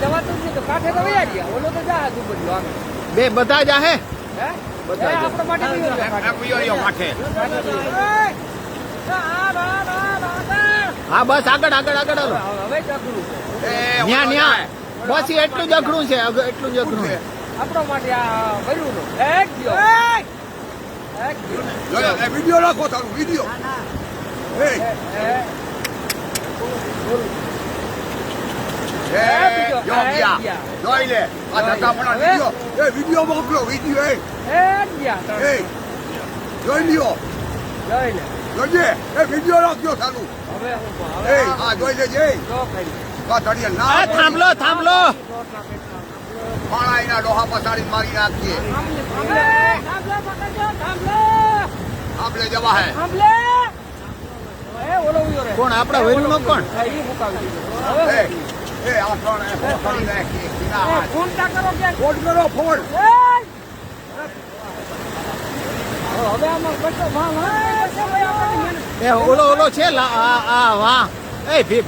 જવાતું જ નહીં તો કાંઠે તો વયા ગયા. ઓલો તો જા હજુ બધું આમ. બે બધા જા હે હે? બધા એ જા. આપણે માટે નહીં હોય કાંઠે. હા બસ આગળ આગળ આગળ હાલો. હવે જગડું છે. ન્યા ન્યા બસ ઈ એટલું જ અઘરું છે એટલું જ અઘરું છે. આપણા માટે આ ભર્યું નો એક ગયો એક ગયો. વિડીયો રાખો તારું વિડીયો જોઈ લે આ ધક્કા પણ વિડીયો વિડીયો મોકલો વિડીયો એક ગયા જોઈ લ્યો જોઈ લે. જોજે વિડીયો રાખજો તારું હવે હા જોઈ લેજે જો કરી આ તળિયા ના આ થાંભલો થાંભલો પાણાઈના ડોહા પસાડી મારી નાખીએ આપણે જવા હે કોણ આપડા વૈરું નો કોણ આ ત્રણ પસાડી નાખીએ ફોન ફોન કરો ફોન હવે આમાં કશો ભાવ એ ઓલો ઓલો છે આ વાહ એ ભી